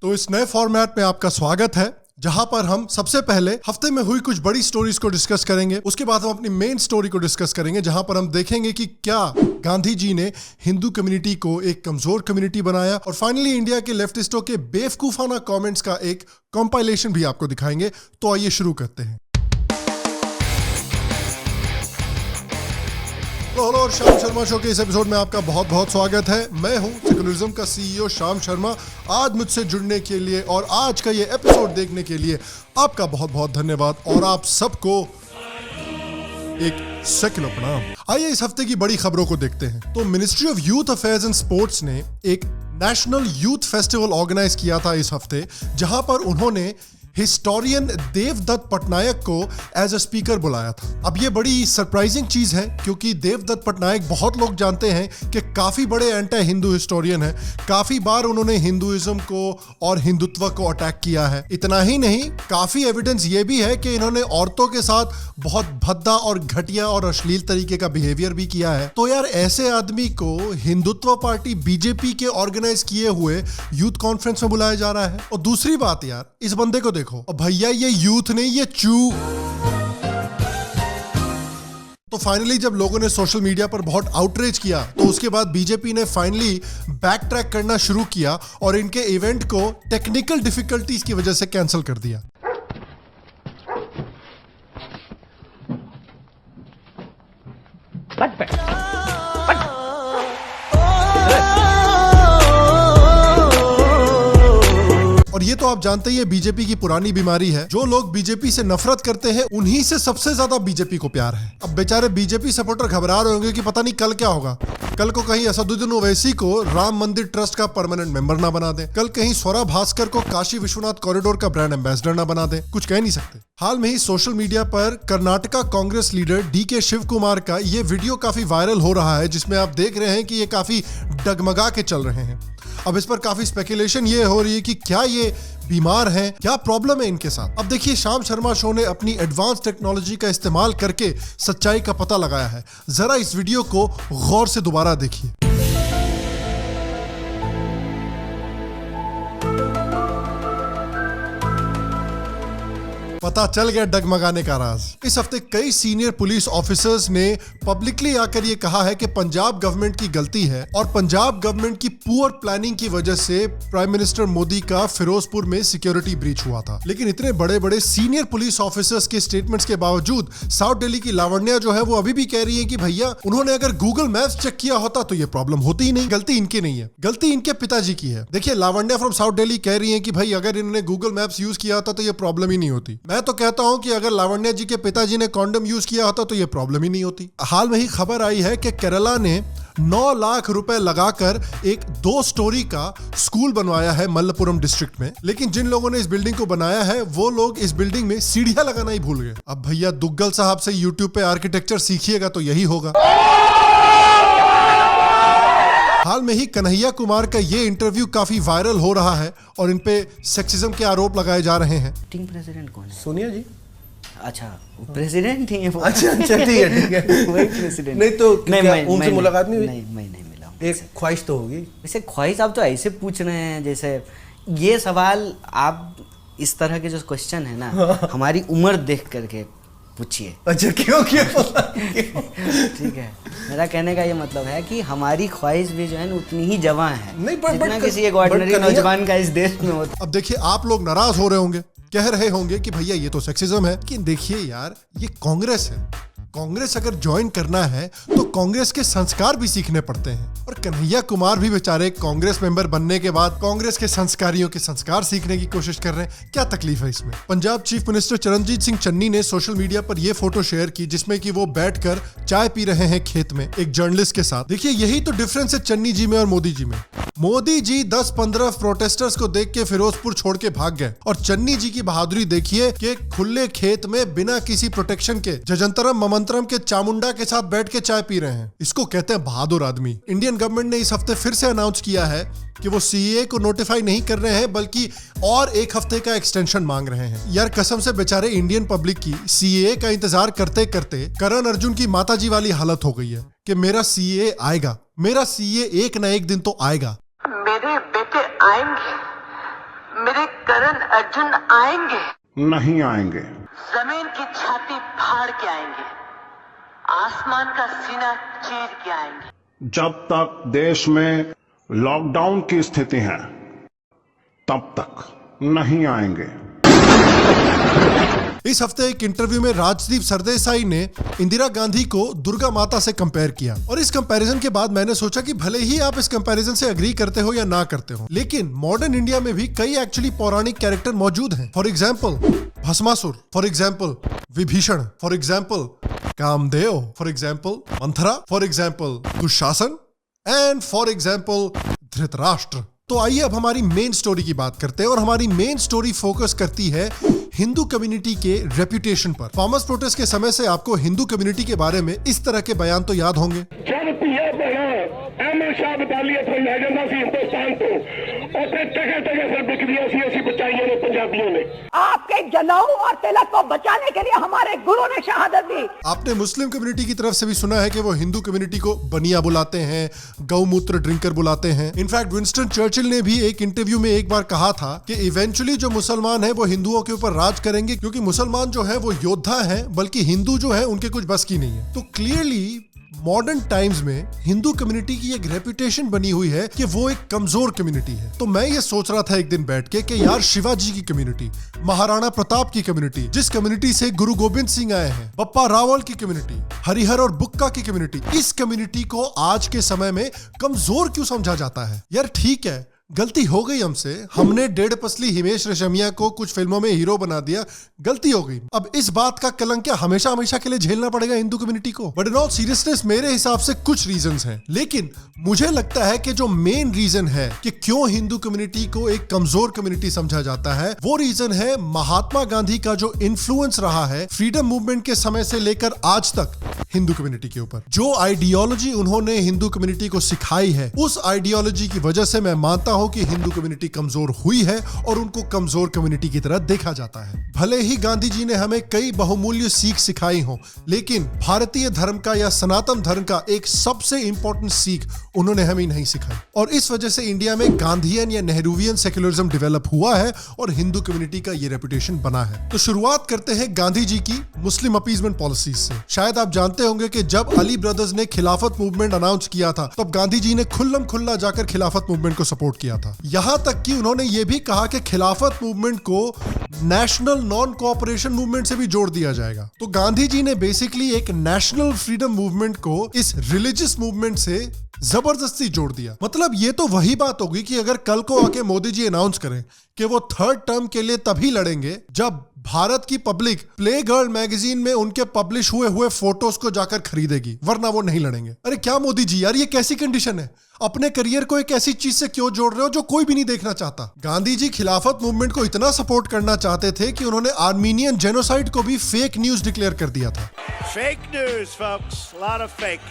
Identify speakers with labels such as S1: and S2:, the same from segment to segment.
S1: तो इस नए फॉर्मेट में आपका स्वागत है, जहां पर हम सबसे पहले हफ्ते में हुई कुछ बड़ी स्टोरीज को डिस्कस करेंगे। उसके बाद हम अपनी मेन स्टोरी को डिस्कस करेंगे, जहां पर हम देखेंगे कि क्या गांधी जी ने हिंदू कम्युनिटी को एक कमजोर कम्युनिटी बनाया। और फाइनली इंडिया के लेफ्टिस्टों के बेवकूफाना कमेंट्स का एक कंपाइलेशन भी आपको दिखाएंगे। तो आइए शुरू करते हैं। हेलो और शाम शर्मा शो के इस एपिसोड में आपका बहुत बहुत स्वागत है। मैं हूं सेकुलरिज्म का सीईओ शाम शर्मा। आज मुझसे जुड़ने के लिए और आज का ये एपिसोड देखने के लिए आपका बहुत बहुत धन्यवाद और आप सबको एक सेकुलर प्रणाम। आइए इस हफ्ते की बड़ी खबरों को देखते हैं। तो ministry of youth affairs and sports ने एक नेशनल यूथ फेस्टिवल ऑर्गेनाइज किया था इस हफ्ते, जहां पर उन्होंने हिस्टोरियन देवदत्त पटनायक को एज अ स्पीकर बुलाया था। अब ये बड़ी सरप्राइजिंग चीज है, क्योंकि देवदत्त पटनायक बहुत लोग जानते हैं कि काफी बड़े एंटी हिंदू हिस्टोरियन हैं। काफी बार उन्होंने हिंदुइज्म को और हिंदुत्व को अटैक किया है। इतना ही नहीं, काफी एविडेंस ये भी है कि इन्होंने औरतों के साथ बहुत भद्दा और घटिया और अश्लील तरीके का बिहेवियर भी किया है। तो यार, ऐसे आदमी को हिंदुत्व पार्टी बीजेपी के ऑर्गेनाइज किए हुए यूथ कॉन्फ्रेंस में बुलाया जा रहा है। और दूसरी बात यार, इस बंदे को देखो, और भैया ये यूथ नहीं, ये चू। तो फाइनली जब लोगों ने सोशल मीडिया पर बहुत आउटरीच किया, तो उसके बाद बीजेपी ने फाइनली बैक ट्रैक करना शुरू किया और इनके इवेंट को टेक्निकल डिफिकल्टीज की वजह से कैंसिल कर दिया। और ये तो आप जानते ही, बीजेपी की पुरानी बीमारी है। जो लोग बीजेपी से नफरत करते हैं, उन्हीं से सबसे ज्यादा बीजेपी को प्यार है। अब बेचारे बीजेपी सपोर्टर घबरा रहे होंगे कि पता नहीं कल क्या होगा। कल को कहीं असदुद्दीन ओवैसी को राम मंदिर ट्रस्ट का परमानेंट मेंबर ना बना दे, कल कहीं स्वरा भास्कर को काशी विश्वनाथ कॉरिडोर का ब्रांड एम्बेसडर ना बना दे, कुछ कह नहीं सकते। हाल में ही सोशल मीडिया पर कर्नाटका कांग्रेस लीडर डीके शिव कुमार का ये वीडियो काफी वायरल हो रहा है, जिसमें आप देख रहे हैं कि ये काफी डगमगा के चल रहे हैं। अब इस पर काफी स्पेकुलेशन ये हो रही है कि क्या ये बीमार हैं, क्या प्रॉब्लम है इनके साथ। अब देखिए, शाम शर्मा शो ने अपनी एडवांस टेक्नोलॉजी का इस्तेमाल करके सच्चाई का पता लगाया है। जरा इस वीडियो को गौर से दोबारा देखिए। पता चल गया डगमगाने का राज। इस हफ्ते कई सीनियर पुलिस ऑफिसर्स ने पब्लिकली आकर ये कहा है कि पंजाब गवर्नमेंट की गलती है और पंजाब गवर्नमेंट की पुअर प्लानिंग की वजह से प्राइम मिनिस्टर मोदी का फिरोजपुर में सिक्योरिटी ब्रीच हुआ था। लेकिन इतने बड़े बड़े सीनियर पुलिस ऑफिसर्स के स्टेटमेंट्स के बावजूद साउथ दिल्ली की लावण्या जो है वो अभी भी कह रही है कि भैया, उन्होंने अगर गूगल मैप्स चेक किया होता तो ये प्रॉब्लम होती ही नहीं। गलती इनकी नहीं है, गलती इनके पिताजी की है। देखिए, लावण्या फ्रॉम साउथ दिल्ली कह रही है कि भाई, अगर इन्होंने गूगल मैप्स यूज किया होता तो ये प्रॉब्लम ही नहीं होती। मैं तो कहता हूं कि अगर लावण्या जी के पिताजी ने कॉन्डम यूज किया होता तो ये प्रॉब्लम ही नहीं होती। हाल में ही खबर आई है कि केरला ने 9 लाख रुपए लगाकर एक 2 स्टोरी का स्कूल बनवाया है मल्लपुरम डिस्ट्रिक्ट में। लेकिन जिन लोगों ने इस बिल्डिंग को बनाया है, वो लोग इस बिल्डिंग में सीढ़ियां लगाना ही भूल गए। अब भैया, दुग्गल साहब से यूट्यूब पे आर्किटेक्चर सीखिएगा तो यही होगा। हाल में ही कन्हैया कुमार का ये इंटरव्यू काफी वायरल हो रहा है और इन पे सेक्सिज्म के आरोप लगाए जा रहे हैं।
S2: टीम प्रेसिडेंट कौन है?
S3: सोनिया जी।
S2: अच्छा, प्रेसिडेंट ही है वो।
S3: अच्छा, ठीक है।
S2: वही प्रेसिडेंट।
S3: नहीं तो उनसे मुलाकात नहीं हुई?
S2: नहीं, मैं नहीं मिला।
S3: एक ख्वाहिश तो होगी।
S2: वैसे ख्वाहिश आप तो ऐसे पूछ रहे हैं जैसे ये सवाल, आप इस तरह के जो क्वेश्चन है ना, हमारी उम्र देख करके पूछिए।
S3: अच्छा, क्यों?
S2: ठीक है, मेरा कहने का ये मतलब है कि हमारी ख्वाहिश भी जो है ना उतनी ही जवां है जितना किसी एक ऑर्डिनरी नौजवान का इस देश में होता।
S1: अब देखिए, आप लोग नाराज हो रहे होंगे, कह रहे होंगे कि भैया ये तो सेक्सिज्म है। कि देखिए यार, ये कांग्रेस है। कांग्रेस अगर ज्वाइन करना है तो कांग्रेस के संस्कार भी सीखने पड़ते हैं। और कन्हैया कुमार भी बेचारे कांग्रेस मेंबर बनने के बाद कांग्रेस के संस्कारियों के संस्कार सीखने की कोशिश कर रहे हैं। क्या तकलीफ है इसमें? पंजाब चीफ मिनिस्टर चरणजीत सिंह चन्नी ने सोशल मीडिया पर यह फोटो शेयर की, जिसमें कि वो बैठकर चाय पी रहे हैं खेत में एक जर्नलिस्ट के साथ। देखिए, यही तो डिफरेंस है चन्नी जी में और मोदी जी में। मोदी जी 10-15 प्रोटेस्टर्स को देख के फिरोजपुर छोड़ के भाग गए, और चन्नी जी की बहादुरी देखिए कि खुले खेत में बिना किसी प्रोटेक्शन के जजंतरम ममंतरम के चामुंडा के साथ बैठ के चाय पी रहे हैं। इसको कहते हैं बहादुर आदमी। इंडियन गवर्नमेंट ने इस हफ्ते फिर से अनाउंस किया है कि वो सीएए को नोटिफाई नहीं कर रहे हैं, बल्कि और 1 हफ्ते का एक्सटेंशन मांग रहे हैं। यार कसम से बेचारे इंडियन पब्लिक की सीएए का इंतजार करते करते करण अर्जुन की माताजी वाली हालत हो गई है कि मेरा सीएए आएगा, मेरा सीएए एक ना एक दिन तो आएगा।
S4: मेरे बेटे आएंगे, करण अर्जुन आएंगे?
S5: नहीं आएंगे।
S4: जमीन की छाती फाड़ के आएंगे, आसमान का सीना चीर के आएंगे।
S5: जब तक देश में लॉकडाउन की स्थिति है तब तक नहीं आएंगे।
S1: इस हफ्ते एक इंटरव्यू में राजदीप सरदेसाई ने इंदिरा गांधी को दुर्गा माता से कंपेयर किया और इस कंपैरिजन के बाद मैंने सोचा कि भले ही आप इस कंपैरिजन से एग्री करते हो या ना करते हो, लेकिन मॉडर्न इंडिया में भी कई एक्चुअली पौराणिक कैरेक्टर मौजूद हैं। For example Bhasmasur, for example Vibhishan, for example Kamdev, for example Manthara, for example Dushasan and for example Dhritarashtra. तो आइए अब हमारी मेन स्टोरी की बात करते हैं और हमारी मेन स्टोरी फोकस करती है हिंदू कम्युनिटी के रेपुटेशन पर। फार्मर्स प्रोटेस्ट के समय से आपको हिंदू कम्युनिटी के बारे में इस तरह के बयान तो याद होंगे।
S6: आपके जलाऊ और तिलक को बचाने के लिए हमारे गुरु ने शहादत दी।
S1: आपने मुस्लिम कम्युनिटी की तरफ से भी सुना है कि वो हिंदू कम्युनिटी को बनिया बुलाते हैं, गौमूत्र ड्रिंकर बुलाते हैं। इनफैक्ट विंस्टन चर्चिल ने भी एक इंटरव्यू में एक बार कहा था कि इवेंचुअली जो मुसलमान है वो हिंदुओं के ऊपर राज करेंगे, क्योंकि मुसलमान जो है वो योद्धा है, बल्कि हिंदू जो है उनके कुछ बस की नहीं है। तो क्लियरली मॉडर्न टाइम्स में हिंदू कम्युनिटी की एक रेपुटेशन बनी हुई है कि वो एक कमजोर कम्युनिटी है। तो मैं ये सोच रहा था एक दिन बैठ के कि यार शिवाजी की कम्युनिटी, महाराणा प्रताप की कम्युनिटी, जिस कम्युनिटी से गुरु गोविंद सिंह आए हैं, बप्पा रावल की कम्युनिटी, हरिहर और बुक्का की कम्युनिटी, इस कम्युनिटी को आज के समय में कमजोर क्यों समझा जाता है? यार ठीक है, गलती हो गई हमसे, हमने डेढ़ पसली हिमेश रेशमिया को कुछ फिल्मों में हीरो बना दिया, गलती हो गई। अब इस बात का कलंक क्या हमेशा हमेशा के लिए झेलना पड़ेगा हिंदू कम्युनिटी को? बट इन ऑल सीरियसनेस मेरे हिसाब से कुछ रीजंस हैं, लेकिन मुझे लगता है कि जो मेन रीजन है कि क्यों हिंदू कम्युनिटी को एक कमजोर कम्युनिटी समझा जाता है, वो रीजन है महात्मा गांधी का जो इन्फ्लुएंस रहा है फ्रीडम मूवमेंट के समय से लेकर आज तक हिंदू कम्युनिटी के ऊपर। जो आइडियोलॉजी उन्होंने हिंदू कम्युनिटी को सिखाई है, उस आइडियोलॉजी की वजह से मैं मानता हूं कि हिंदू कम्युनिटी कमजोर हुई है और उनको कमजोर कम्युनिटी की तरह देखा जाता है। भले ही गांधी जी ने हमें कई बहुमूल्य सीख सिखाई हो, लेकिन भारतीय धर्म का या सनातन धर्म का एक सबसे इंपॉर्टेंट सीख उन्होंने हमें नहीं सिखाई, और इस वजह से इंडिया में गांधीयन या नेहरूवियन सेक्युलरिज्म डेवलप हुआ है और हिंदू कम्युनिटी का ये रेपुटेशन बना है। तो शुरुआत करते हैं गांधी जी की मुस्लिम अपीजमेंट पॉलिसीज से। शायद आप जानते होंगे कि जब अली ब्रदर्स ने खिलाफत मूवमेंट अनाउंस किया था, तब गांधी जी ने खुल्लम खुल्ला जाकर खिलाफत मूवमेंट को सपोर्ट किया था। यहां तक कि उन्होंने ये भी कहा कि खिलाफत मूवमेंट को नेशनल नॉन कोऑपरेशन मूवमेंट से भी जोड़ दिया जाएगा। तो गांधी जी ने बेसिकली एक नेशनल फ्रीडम मूवमेंट को इस रिलीजियस मूवमेंट से जबरदस्ती जोड़ दिया। मतलब ये तो वही बात होगी कि अगर कल को आके मोदी जी अनाउंस करें कि वो थर्ड टर्म के लिए तभी लड़ेंगे जब भारत की पब्लिक प्ले गर्ल मैगजीन में उनके पब्लिश हुए फोटोज को जाकर खरीदेगी, वरना वो नहीं लड़ेंगे। अरे क्या मोदी जी, यार ये कैसी कंडीशन है? अपने करियर को एक ऐसी चीज से क्यों जोड़ रहे हो जो कोई भी नहीं देखना चाहता? गांधी जी खिलाफत मूवमेंट को इतना सपोर्ट करना चाहते थे कि उन्होंने आर्मीनियन जेनोसाइड को भी फेक न्यूज डिक्लेयर कर दिया था।
S7: Fake news folks, lot of fake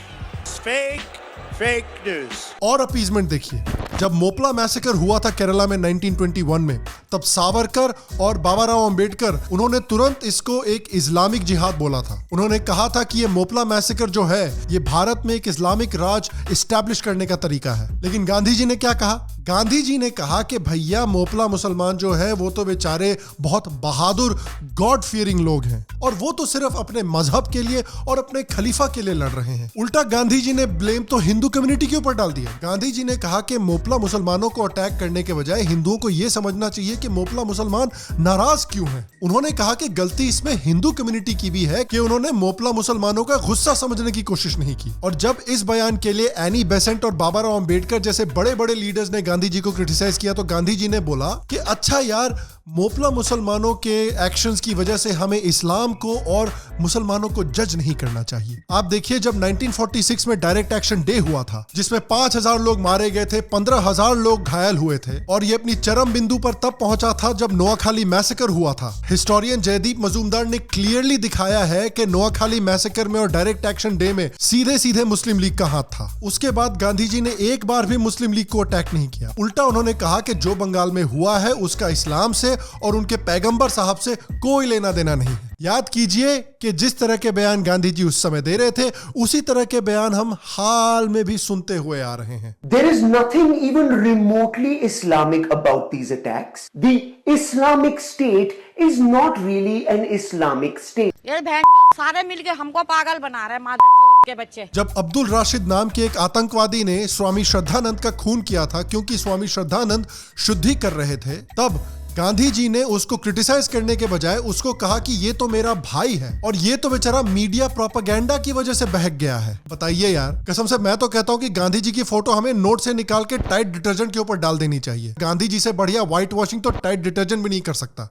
S7: news।
S1: और अपीजमेंट देखिए, जब मोपला मैसेकर हुआ था केरला में 1921 में, तब सावरकर और बाबा राव अंबेडकर उन्होंने तुरंत इसको एक इस्लामिक जिहाद बोला था। उन्होंने कहा था कि ये मोपला मैसेकर जो है ये भारत में एक इस्लामिक राज इस्टेब्लिश करने का तरीका है। लेकिन गांधी जी ने क्या कहा? गांधी जी ने कहा कि भैया मोपला मुसलमान जो है वो तो बेचारे बहुत बहादुर गॉड फियरिंग लोग हैं और वो तो सिर्फ अपने मजहब के लिए और अपने खलीफा के लिए लड़ रहे हैं। उल्टा गांधी जी ने ब्लेम तो हिंदू कम्युनिटी के ऊपर डाल दिया। गांधी जी ने कहा कि मोपला मुसलमानों को अटैक करने के बजाय हिंदुओं को यह समझना चाहिए कि मोपला मुसलमान नाराज क्यों हैं। उन्होंने कहा कि गलती इसमें हिंदू कम्युनिटी की भी है कि उन्होंने मोपला मुसलमानों का गुस्सा समझने की कोशिश नहीं की। और जब इस बयान के लिए एनी बेसेंट और बाबा राव अंबेडकर जैसे बड़े बड़े लीडर्स ने गांधी जी को क्रिटिसाइज किया, तो गांधी जी ने बोला कि अच्छा यार, मोपला मुसलमानों के एक्शंस की वजह से हमें इस्लाम को और मुसलमानों को जज नहीं करना चाहिए। आप देखिए, जब 1946 में डायरेक्ट एक्शन डे हुआ था जिसमें 5000 लोग मारे गए थे, 15000 लोग घायल हुए थे, और ये अपनी चरम बिंदु पर तब पहुंचा था जब नोआखाली मैसेकर हुआ था। हिस्टोरियन जयदीप मजूमदार ने क्लियरली दिखाया है कि नोआखाली मैसेकर में और डायरेक्ट एक्शन डे में सीधे सीधे मुस्लिम लीग का हाथ था। उसके बाद गांधी जी ने एक बार भी मुस्लिम लीग को अटैक नहीं किया। उल्टा उन्होंने कहा कि जो बंगाल में हुआ है उसका इस्लाम से से और उनके पैगंबर साहब से कोई लेना देना नहीं है। याद कीजिए कि जिस तरह के बयान गांधी जी उस समय दे रहे थे, उसी तरह के बयान हम हाल में भी सुनते हुए आ रहे हैं।
S8: There is nothing even remotely Islamic about these attacks. The Islamic State is not really an Islamic state.
S9: ये सारे मिलके हमको पागल बना रहे हैं मादर चोद के बच्चे।
S1: जब अब्दुल राशिद नाम के एक आतंकवादी ने स्वामी श्रद्धानंद का खून किया था क्योंकि स्वामी श्रद्धानंद शुद्धि कर रहे थे, तब गांधी जी ने उसको क्रिटिसाइज करने के बजाय उसको कहा कि ये तो मेरा भाई है और ये तो बेचारा मीडिया प्रोपेगेंडा की वजह से बहक गया है। बताइए यार, कसम से मैं तो कहता हूँ कि गांधी जी की फोटो हमें नोट से निकाल के टाइट डिटर्जेंट के ऊपर डाल देनी चाहिए। गांधी जी से बढ़िया व्हाइट वॉशिंग तो टाइट डिटर्जेंट भी नहीं कर सकता।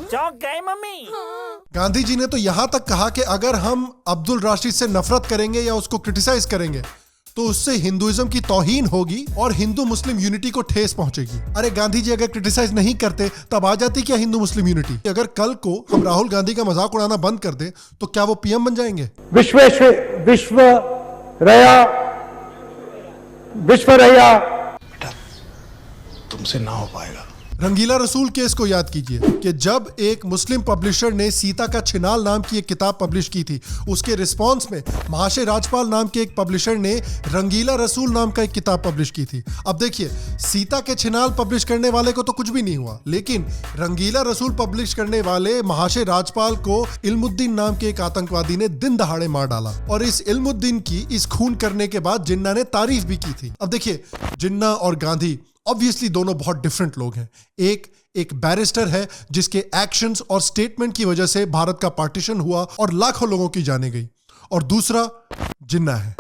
S7: चौंक गए मम्मी।
S1: गांधी जी ने तो यहां तक कहा कि अगर हम अब्दुल राशिद से नफरत करेंगे या उसको क्रिटिसाइज करेंगे तो उससे हिंदुइज्म की तौहीन होगी और हिंदू मुस्लिम यूनिटी को ठेस पहुंचेगी। अरे गांधी जी अगर क्रिटिसाइज नहीं करते तब आ जाती क्या हिंदू मुस्लिम यूनिटी? अगर कल को हम राहुल गांधी का मजाक उड़ाना बंद कर दे तो क्या वो पीएम बन जाएंगे?
S10: विश्व रया
S3: बेटा तुमसे ना हो पाएगा।
S1: रंगीला रसूल केस को याद कीजिए कि जब एक मुस्लिम पब्लिशर ने सीता का छिनाल नाम की एक किताब पब्लिश की थी, उसके रिस्पांस में महाशय राजपाल नाम के एक पब्लिशर ने रंगीला रसूल नाम का एक किताब पब्लिश की थी। अब देखिए, सीता के छिनाल पब्लिश करने वाले को तो कुछ भी नहीं हुआ, लेकिन रंगीला रसूल पब्लिश करने वाले महाशय राजपाल को इल्मुद्दीन नाम के एक आतंकवादी ने दिन दहाड़े मार डाला और इस इल्मुद्दीन की इस खून करने के बाद जिन्ना ने तारीफ भी की थी। अब देखिए, जिन्ना और गांधी ऑब्वियसली दोनों बहुत डिफरेंट लोग हैं। एक बैरिस्टर है जिसके एक्शंस और स्टेटमेंट की वजह से भारत का पार्टीशन हुआ और लाखों लोगों की जाने गई, और दूसरा जिन्ना है।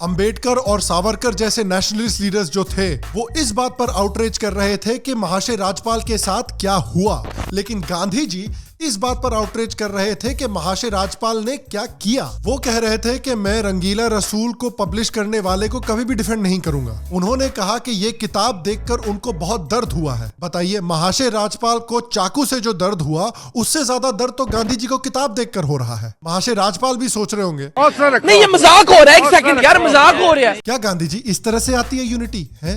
S1: अंबेडकर और सावरकर जैसे नेशनलिस्ट लीडर्स जो थे वो इस बात पर आउटरीच कर रहे थे कि महाशय राजपाल के साथ क्या हुआ, लेकिन गांधी जी इस बात पर आउटरीच कर रहे थे कि महाशय राजपाल ने क्या किया। वो कह रहे थे कि मैं रंगीला रसूल को पब्लिश करने वाले को कभी भी डिफेंड नहीं करूंगा। उन्होंने कहा कि ये किताब देखकर उनको बहुत दर्द हुआ है। बताइए, महाशय राजपाल को चाकू से जो दर्द हुआ उससे ज्यादा दर्द तो गांधी जी को किताब देखकर हो रहा है। महाशय राजपाल भी सोच रहे होंगे
S11: नहीं ये मजाक हो रहा है, एक सेकंड यार, मजाक हो रहा है
S1: क्या? गांधी जी इस तरह से आती है यूनिटी है?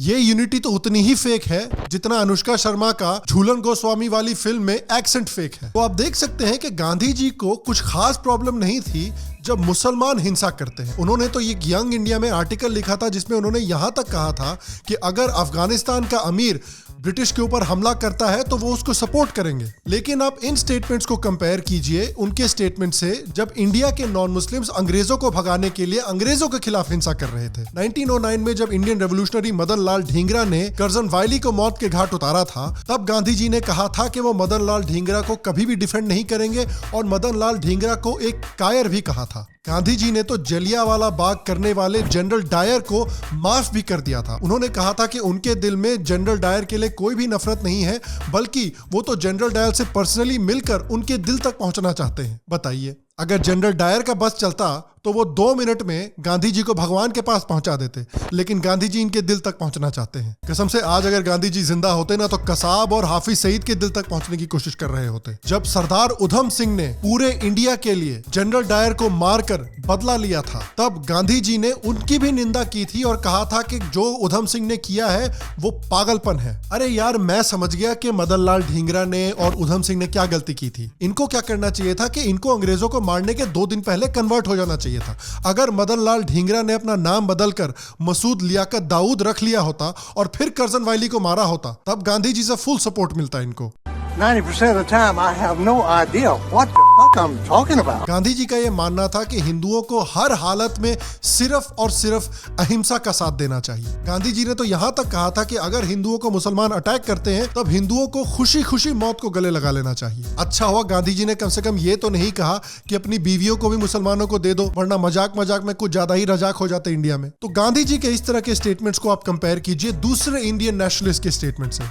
S1: ये यूनिटी तो उतनी ही फेक है जितना अनुष्का शर्मा का झूलन गोस्वामी वाली फिल्म में एक्सेंट फेक है। तो आप देख सकते हैं कि गांधी जी को कुछ खास प्रॉब्लम नहीं थी जब मुसलमान हिंसा करते हैं। उन्होंने तो ये यंग इंडिया में आर्टिकल लिखा था जिसमें उन्होंने यहां तक कहा था कि अगर अफगानिस्तान का अमीर ब्रिटिश के ऊपर हमला करता है तो वो उसको सपोर्ट करेंगे। लेकिन आप इन स्टेटमेंट्स को कंपेयर कीजिए उनके स्टेटमेंट से जब इंडिया के नॉन मुस्लिम्स अंग्रेजों को भगाने के लिए अंग्रेजों के खिलाफ हिंसा कर रहे थे। 1909 में जब इंडियन रेवोल्यूशनरी मदन लाल ढींगरा ने कर्जन वायली को मौत के घाट उतारा था, तब गांधी जी ने कहा था कि वो मदन लाल ढींगरा को कभी भी डिफेंड नहीं करेंगे और मदन लाल ढींगरा को एक कायर भी कहा था। गांधी जी ने तो जलियांवाला बाग करने वाले जनरल डायर को माफ भी कर दिया था। उन्होंने कहा था कि उनके दिल में जनरल डायर के लिए कोई भी नफरत नहीं है, बल्कि वो तो जनरल डायर से पर्सनली मिलकर उनके दिल तक पहुंचना चाहते हैं। बताइए, अगर जनरल डायर का बस चलता तो वो 2 मिनट में गांधी जी को भगवान के पास पहुंचा देते, लेकिन गांधी जी इनके दिल तक पहुंचना चाहते हैं। कसम से आज अगर गांधी जी जिंदा होते ना तो कसाब और हाफिज सईद के दिल तक पहुंचने की कोशिश कर रहे होते। जब सरदार उधम सिंह ने पूरे इंडिया के लिए जनरल डायर को मारकर बदला लिया था, तब गांधी जी ने उनकी भी निंदा की थी और कहा था कि जो उधम सिंह ने किया है वो पागलपन है। अरे यार, मैं समझ गया कि मदन लाल ढींगरा ने और उधम सिंह ने क्या गलती की थी। इनको क्या करना चाहिए था कि इनको अंग्रेजों को मारने के 2 दिन पहले कन्वर्ट हो जाना चाहिए था। अगर मदन लाल ढींगरा ने अपना नाम बदलकर मसूद लियाकत दाऊद रख लिया होता और फिर कर्जन वायली को मारा होता, तब गांधी जी से फुल सपोर्ट मिलता इनको।
S10: 90% of the time I have no idea what the fuck I'm talking about.
S1: Gandhi ji का यह मानना था कि हिंदुओं को हर हालत में सिर्फ और सिर्फ अहिंसा का साथ देना चाहिए। गांधी जी ने तो यहां तक कहा था कि अगर हिंदुओं को मुसलमान अटैक करते हैं तब हिंदुओं को खुशी खुशी मौत को गले लगा लेना चाहिए। अच्छा हुआ गांधी जी ने कम से कम ये तो नहीं कहा कि अपनी बीवियों को भी मुसलमानों को दे दो, वरना मजाक मजाक में कुछ ज्यादा ही रजाक हो जाते इंडिया में। तो गांधी जी के इस तरह के स्टेटमेंट्स को आप कंपेयर कीजिए दूसरे इंडियन नेशनलिस्ट के स्टेटमेंट से।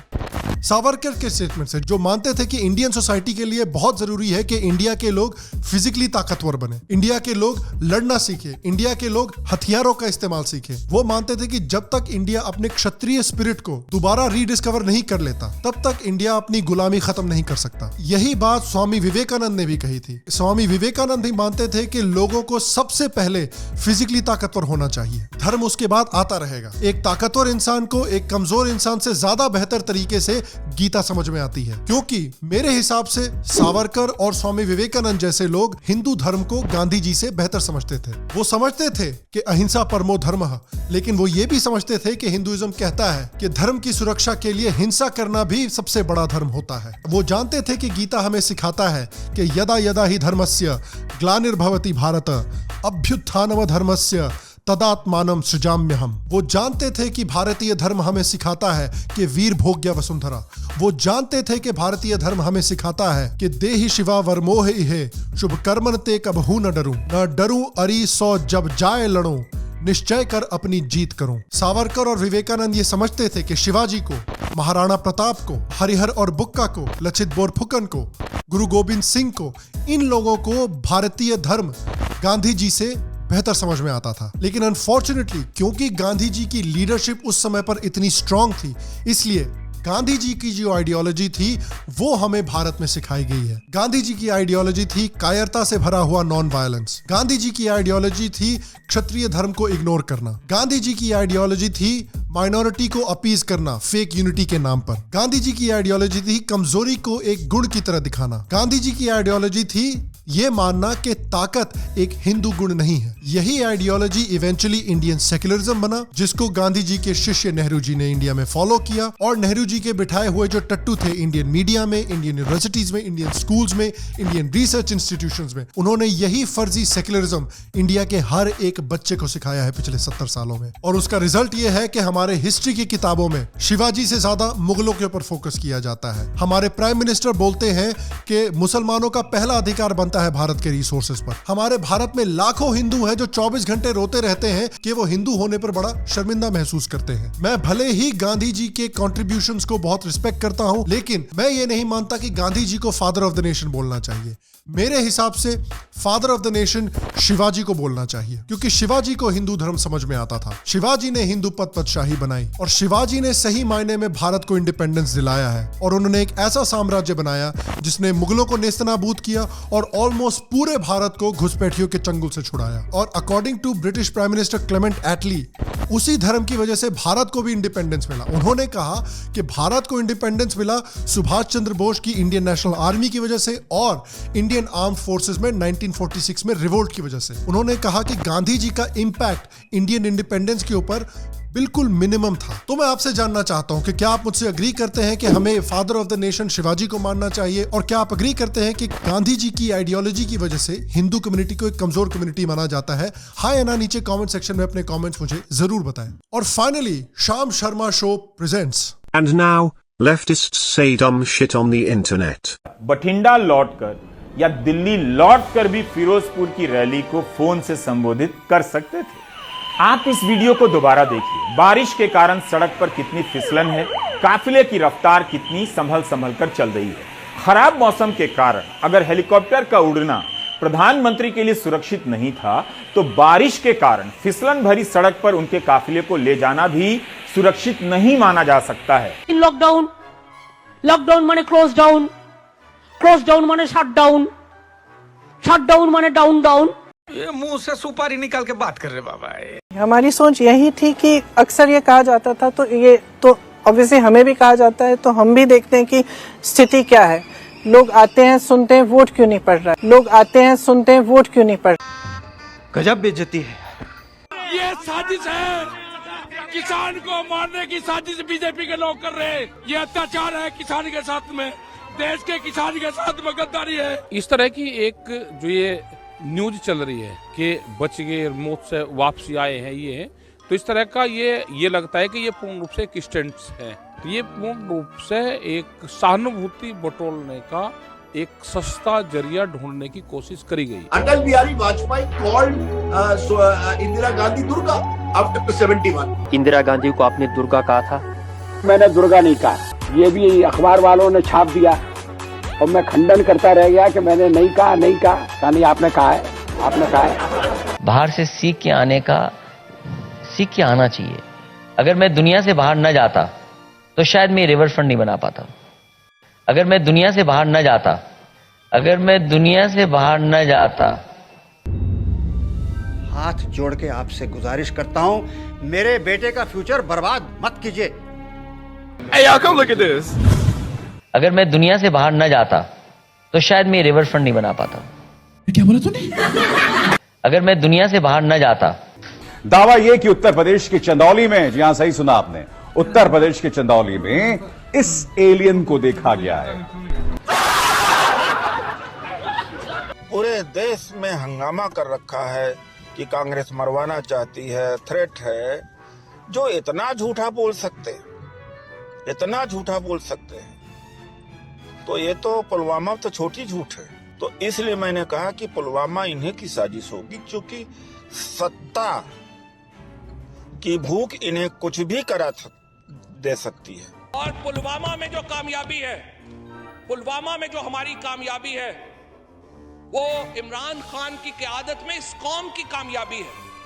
S1: सावरकर के स्टेटमेंट से, जो मानते थे कि इंडियन सोसाइटी के लिए बहुत जरूरी है कि इंडिया के लोग फिजिकली ताकतवर बने, इंडिया के लोग लड़ना सीखे, इंडिया के लोग हथियारों का इस्तेमाल सीखे। वो मानते थे कि जब तक इंडिया अपने क्षत्रिय स्पिरिट को दोबारा रीडिस्कवर नहीं कर लेता, तब तक इंडिया अपनी गुलामी खत्म नहीं कर सकता। यही बात स्वामी विवेकानंद ने भी कही थी। स्वामी विवेकानंद ही मानते थे कि लोगों को सबसे पहले फिजिकली ताकतवर होना चाहिए, धर्म उसके बाद आता रहेगा। एक ताकतवर इंसान को एक कमजोर इंसान से ज्यादा बेहतर तरीके से गीता समझ में आती है, क्योंकि मेरे हिसाब से सावरकर और स्वामी विवेकानंद जैसे लोग हिंदू धर्म को गांधी जी से बेहतर समझते थे। वो समझते थे कि अहिंसा परमो धर्मः, लेकिन वो ये भी समझते थे कि हिंदुइज्म कहता है कि धर्म की सुरक्षा के लिए हिंसा करना भी सबसे बड़ा धर्म होता है। वो जानते थे कि गीता हमें सिखाता है कि यदा यदा ही धर्मस्य ग्लानिर्भवति भारत अभ्युत्थानम धर्मस्य तदात्मानम सृजाम्यहम। वो जानते थे कि भारतीय धर्म हमें सिखाता है कि वीर भोग्य वसुंधरा। वो जानते थे कि भारतीय धर्म हमें सिखाता है कि देहि शिवा वर्मोह इहे शुभ कर्मन ते कबहू न डरूं, न डरूं अरी सौ जब जाए लड़ूं, निश्चय कर अपनी जीत करूं। सावरकर और विवेकानंद ये समझते थे कि शिवाजी को, महाराणा प्रताप को, हरिहर और बुक्का को, लचित बोरफुकन को, गुरु गोविंद सिंह को, इन लोगों को भारतीय धर्म गांधी जी से बेहतर समझ में आता था। लेकिन अनफॉर्चुनेटली क्योंकि गांधी जी की लीडरशिप उस समय पर इतनी स्ट्रांग थी, इसलिए गांधी जी की जो आइडियोलॉजी थी वो हमें भारत में सिखाई गई है। गांधी जी की आइडियोलॉजी थी कायरता से भरा हुआ नॉन वायलेंस। गांधी जी की आइडियोलॉजी थी क्षत्रिय धर्म को इग्नोर करना। गांधी जी की आइडियोलॉजी थी माइनॉरिटी को अपीज करना फेक यूनिटी के नाम पर। गांधी जी की आइडियोलॉजी थी कमजोरी को एक गुण की तरह दिखाना। गांधी जी की आइडियोलॉजी थी ये मानना कि ताकत एक हिंदू गुण नहीं है। यही आइडियोलॉजी इवेंचुअली इंडियन सेक्युलरिज्म बना, जिसको गांधी जी के शिष्य नेहरू जी ने इंडिया में फॉलो किया। और नेहरू जी के बिठाए हुए जो टट्टू थे इंडियन मीडिया में, इंडियन यूनिवर्सिटीज में, इंडियन स्कूल्स में, इंडियन रिसर्च इंस्टीट्यूशंस में, उन्होंने यही फर्जी सेक्युलरिज्म इंडिया के हर एक बच्चे को सिखाया है पिछले 70 सालों में। और उसका रिजल्ट ये है कि हमारे हिस्ट्री की किताबों में शिवाजी से ज्यादा मुगलों के ऊपर फोकस किया जाता है। हमारे प्राइम मिनिस्टर बोलते हैं कि मुसलमानों का पहला अधिकार बनता है भारत के रिसोर्सेज पर। हमारे भारत में लाखों हिंदू हैं जो 24 घंटे रोते रहते हैं कि वो हिंदू होने पर बड़ा शर्मिंदा महसूस करते हैं। मैं भले ही गांधी जी के कंट्रीब्यूशंस को बहुत रिस्पेक्ट करता हूं, लेकिन मैं ये नहीं मानता कि गांधी जी को फादर ऑफ द नेशन बोलना चाहिए। मेरे हिसाब से father of the nation Shivaji को बोलना चाहिए, क्योंकि शिवाजी को हिंदू धर्म समझ में आता था। शिवाजी ने हिंदू पदशाही बनाई और शिवाजी ने सही मायने में भारत को इंडिपेंडेंस दिलाया है। और उन्होंने एक ऐसा साम्राज्य बनाया जिसने मुगलों को नेस्तनाबूद किया और ऑलमोस्ट पूरे भारत को घुसपैठियों के चंगुल से छुड़ाया। और according to British prime minister Clement Attlee, उसी धर्म की वजह से भारत को भी इंडिपेंडेंस मिला। उन्होंने कहा कि भारत को इंडिपेंडेंस मिला सुभाष चंद्र बोस की इंडियन नेशनल आर्मी की वजह से और इंडियन आर्म फोर्सेस में 1946 में रिवोल्ट की वजह से। उन्होंने कहा कि गांधी जी का इंपैक्ट इंडियन इंडिपेंडेंस के ऊपर बिल्कुल मिनिमम था। तो मैं आपसे जानना चाहता हूं कि क्या आप मुझसे अग्री करते हैं कि हमें father of the nation Shivaji को मानना चाहिए, और क्या आप अग्री करते हैं कि गांधी जी की आइडियोलॉजी की वजह से हिंदू कम्युनिटी को एक कमजोर कम्युनिटी माना जाता है? हां या ना नीचे कमेंट सेक्शन में अपने कमेंट्स मुझे जरूर बताएं। और finally Shyam Sharma show presents
S12: and now leftists say dumb shit on the internet.
S13: Bathinda लौटकर या दिल्ली लौटकर भी फिरोजपुर की रैली को फोन से संबोधित कर सकते थे। आप इस वीडियो को दोबारा देखिए। बारिश के कारण सड़क पर कितनी फिसलन है, काफिले की रफ्तार कितनी संभल कर चल रही है। खराब मौसम के कारण अगर हेलीकॉप्टर का उड़ना प्रधानमंत्री के लिए सुरक्षित नहीं था, तो बारिश के कारण फिसलन भरी सड़क पर उनके काफिले को ले जाना भी सुरक्षित नहीं माना जा सकता है।
S6: लॉकडाउन माने क्लोज डाउन माने शट डाउन माने डाउन।
S11: ये मुंह से सुपारी निकाल के बात कर रहे बाबा।
S14: हमारी सोच यही थी कि अक्सर ये कहा जाता था, तो ये तो ऑब्वियसली हमें भी कहा जाता है, तो हम भी देखते हैं कि स्थिति क्या है। लोग आते हैं, सुनते हैं, वोट क्यों नहीं पड़ रहा है। लोग आते हैं, सुनते हैं, वोट क्यों नहीं पड़ रहा।
S11: गजब बेइज्जती है।
S15: ये साजिश है, किसान को मारने की साजिश बीजेपी के लोग कर रहे हैं। ये अत्याचार है किसान के साथ में, देश के किसान के साथ में गद्दारी है।
S16: इस तरह की एक जो ये न्यूज चल रही है कि बच गए, मौत से वापसी आए हैं, ये तो इस तरह का ये लगता है कि ये पूर्ण रूप से एक स्टंट है। ये पूर्ण रूप से एक सहानुभूति बटोरने का एक सस्ता जरिया ढूंढने की कोशिश करी गई।
S17: Atal Bihari Vajpayee called Indira Gandhi Durga after 71।
S18: इंदिरा गांधी को आपने दुर्गा कहा था?
S17: मैंने दुर्गा नहीं कहा।
S18: ये भी अखबार वालों ने छाप दिया और मैं खंडन करता रह गया कि मैंने नहीं कहा नहीं आपने कहा है, आपने कहा है।
S19: बाहर से सीख के आना चाहिए। अगर मैं दुनिया से बाहर न जाता तो शायद मैं रिवर फ्रंट नहीं बना पाता। अगर मैं दुनिया से बाहर न जाता
S20: हाथ जोड़ के आपसे गुजारिश करता हूं, मेरे बेटे का फ्यूचर बर्बाद मत कीजिए।
S19: Hey, y'all, come look at this. अगर मैं दुनिया से बाहर न जाता तो शायद मैं रिवर फ्रंट नहीं बना पाता।
S21: क्या बोला तूने?
S19: अगर मैं दुनिया से बाहर न जाता।
S22: दावा यह कि उत्तर प्रदेश के चंदौली में, जी हां सही सुना आपने, उत्तर प्रदेश के चंदौली में इस एलियन को देखा गया है।
S3: पूरे देश में हंगामा कर रखा है कि कांग्रेस मरवाना चाहती है, थ्रेट है। जो इतना झूठा बोल सकते हैं तो ये तो पुलवामा तो छोटी झूठ है। तो इसलिए मैंने कहा कि पुलवामा इन्हीं की साजिश होगी, क्योंकि सत्ता की भूख इन्हें कुछ भी करा दे सकती है।
S15: और पुलवामा में जो कामयाबी है, पुलवामा में जो हमारी कामयाबी है, वो इमरान खान की क़यादत में इस कौम की कामयाबी है।